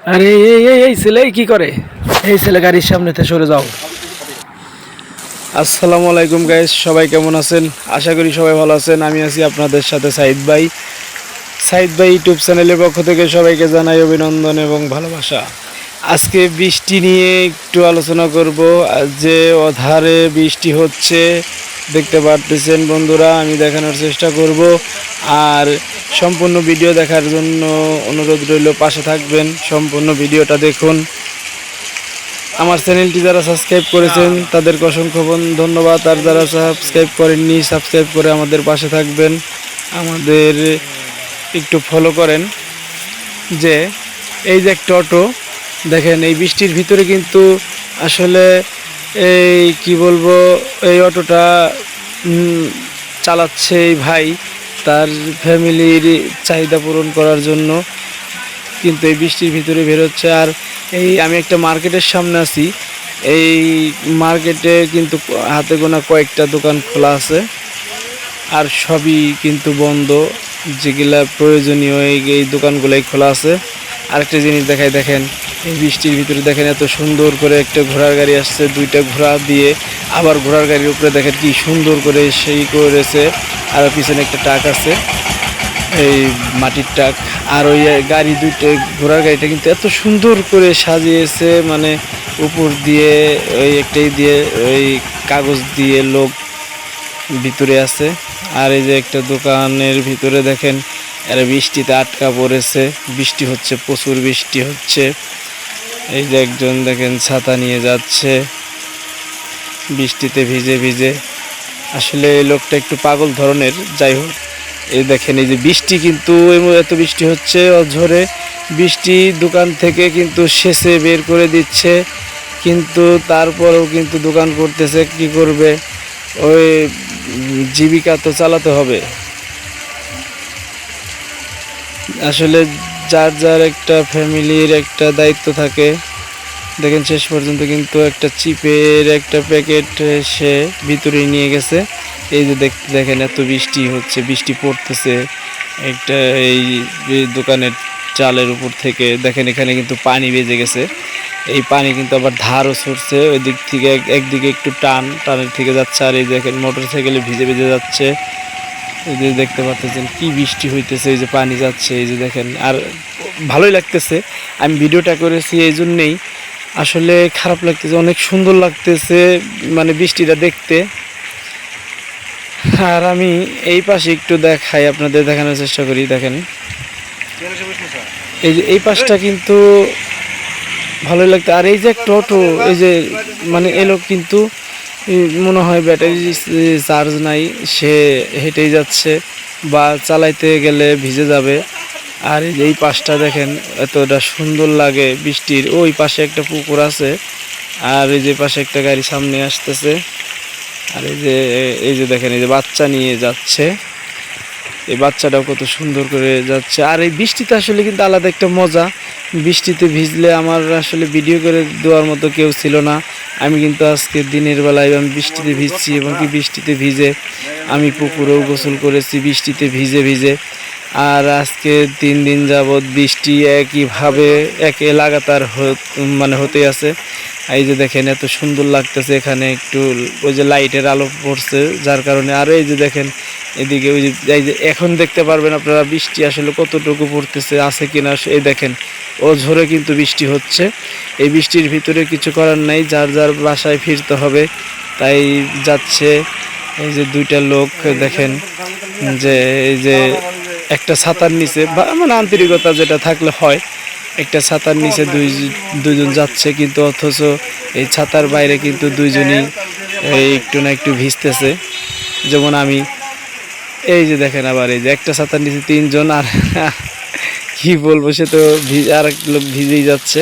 আরে এই ছেলে কি করে? এই ছেলে গাড়ির সামনেতে সরে যাও। আসসালামু আলাইকুম গাইস, সবাই কেমন আছেন? আশা করি সবাই ভালো আছেন। আমি আছি আপনাদের সাথে সাইদ ভাই ইউটিউব চ্যানেলের পক্ষ থেকে সবাইকে জানাই অভিনন্দন এবং ভালোবাসা। আজকে বৃষ্টি নিয়ে একটু আলোচনা করব। আজ যে অধারে বৃষ্টি হচ্ছে দেখতে পারতেছেন বন্ধুরা, আমি দেখানোর চেষ্টা করব। আর সম্পূর্ণ ভিডিও দেখার জন্য অনুরোধ রইল, পাশে থাকবেন, সম্পূর্ণ ভিডিওটা দেখুন। আমার চ্যানেলটি যারা সাবস্ক্রাইব করেছেন তাদেরকে অসংখ্য ধন্যবাদ, আর যারা সাবস্ক্রাইব করেননি সাবস্ক্রাইব করে আমাদের পাশে থাকবেন, আমাদের একটু ফলো করেন। যে এই যে একটা অটো দেখেন, এই বৃষ্টির ভিতরে কিন্তু আসলে এই কি বলবো, এই অটোটা চালাচ্ছে এই ভাই তার ফ্যামিলির চাহিদা পূরণ করার জন্য, কিন্তু এই বৃষ্টির ভিতরে বেরোচ্ছে। আর এই আমি একটা মার্কেটের সামনে আছি, এই মার্কেটে কিন্তু হাতে গোনা কয়েকটা দোকান খোলা আছে, আর সবই কিন্তু বন্ধ। যেগুলা প্রয়োজনীয় এই দোকানগুলোই খোলা আছে। আরেকটা জিনিস দেখাই, দেখেন এই বৃষ্টির ভিতরে দেখেন এত সুন্দর করে একটা ঘোড়ার গাড়ি আসছে, দুইটা ঘোড়া দিয়ে, আবার ঘোড়ার গাড়ির উপরে দেখেন কি সুন্দর করে সেই করেছে। আর পিছনে একটা ট্রাক আছে, এই মাটির ট্রাক। আর ওই গাড়ি দুইটা, ঘোড়ার গাড়িটা কিন্তু এত সুন্দর করে সাজিয়েছে, মানে উপর দিয়ে ওই একটাই দিয়ে ওই কাগজ দিয়ে লোক ভিতরে আছে। আর এই যে একটা দোকানের ভিতরে দেখেন এরা বৃষ্টিতে আটকা পড়েছে, বৃষ্টি হচ্ছে, প্রচুর বৃষ্টি হচ্ছে। এই যে একজন দেখেন ছাতা নিয়ে যাচ্ছে বৃষ্টিতে ভিজে ভিজে। আসলে এই লোকটা একটু পাগল ধরনের, যাই হোক। এই দেখেন এই যে বৃষ্টি, কিন্তু এত বৃষ্টি হচ্ছে অঝরে বৃষ্টি, দোকান থেকে কিন্তু সেচে বের করে দিচ্ছে, কিন্তু তারপরেও কিন্তু দোকান করতেছে। কি করবে, ওই জীবিকা তো চালাতে হবে। আসলে যার যার একটা ফ্যামিলির একটা দায়িত্ব থাকে। দেখেন শেষ পর্যন্ত কিন্তু একটা চিপের একটা প্যাকেট সে ভিতরে নিয়ে গেছে। এই যে দেখেন এত বৃষ্টি হচ্ছে, বৃষ্টি পড়তেছে একটা এই দোকানের চালের উপর থেকে। দেখেন এখানে কিন্তু পানি বেজে গেছে, এই পানি কিন্তু আবার ধারও ছড়ছে ওই দিক থেকে, একদিকে একটু টানের থেকে যাচ্ছে। আর এই দেখেন মোটর সাইকেলে ভিজে ভিজে যাচ্ছে। এই যে দেখতে পাচ্ছেন কি বৃষ্টি হইতেছে, এই যে পানি যাচ্ছে, এই যে দেখেন। আর ভালোই লাগতেছে, আমি ভিডিওটা করেছি এই জন্যেই। আসলে খারাপ লাগতেছে, অনেক সুন্দর লাগতেছে মানে বৃষ্টিটা দেখতে। আর আমি এই পাশে একটু দেখাই, আপনাদের দেখানোর চেষ্টা করি। দেখেন এই যে এই পাশটা কিন্তু ভালোই লাগতো। আর এই যে একটা অটো, এই যে মানে এলো কিন্তু মনে হয় ব্যাটারি চার্জ নাই, সে হেঁটেই যাচ্ছে বা চালাইতে গেলে ভিজে যাবে। আর এই পাশটা দেখেন এতটা সুন্দর লাগে বৃষ্টির, ওই পাশে একটা পুকুর আছে। আর এই যে পাশে একটা গাড়ি সামনে আসতেছে। আর এই যে দেখেন এই যে বাচ্চা নিয়ে যাচ্ছে, এই বাচ্চাটাও কত সুন্দর করে যাচ্ছে। আর এই বৃষ্টিতে আসলে কিন্তু আলাদা একটা মজা। বৃষ্টিতে ভিজলে আমার আসলে ভিডিও করে দেওয়ার মতো কেউ ছিল না। আমি কিন্তু আজকে দিনের বেলায় আমি বৃষ্টিতে ভিজছি, এবং কি বৃষ্টিতে ভিজে আমি পুকুরেও গোসল করেছি বৃষ্টিতে ভিজে ভিজে। আর আজকে 3 দিন যাবৎ বৃষ্টি একইভাবে লাগাতার মানে হতে আছে। এই যে দেখেন এত সুন্দর লাগতেছে, এখানে একটু ওই যে লাইটের আলো পড়ছে যার কারণে। আর এই যে দেখেন এদিকে ওই যে এই যে এখন দেখতে পারবেন আপনারা বৃষ্টি আসলে কতটুকু পড়তেছে আছে কিনা। এই দেখেন ও ঝরে কিন্তু বৃষ্টি হচ্ছে, এই বৃষ্টির ভিতরে কিছু করার নাই, যার যার বাসায় ফিরতে হবে তাই যাচ্ছে। এই যে দুইটা লোক দেখেন, যে এই যে একটা ছাতার নিচে, মানে আন্তরিকতা যেটা থাকলে হয়, একটা ছাতার নিচে দুইজন যাচ্ছে, কিন্তু অথচ এই ছাতার বাইরে কিন্তু দুইজনই একটু না একটু ভিজতেছে, যেমন আমি। এই যে দেখেন আবার এই যে একটা ছাতার নিচে 3 জন, আর কি বলবো, সে তো আর এক লোক ভিজেই যাচ্ছে।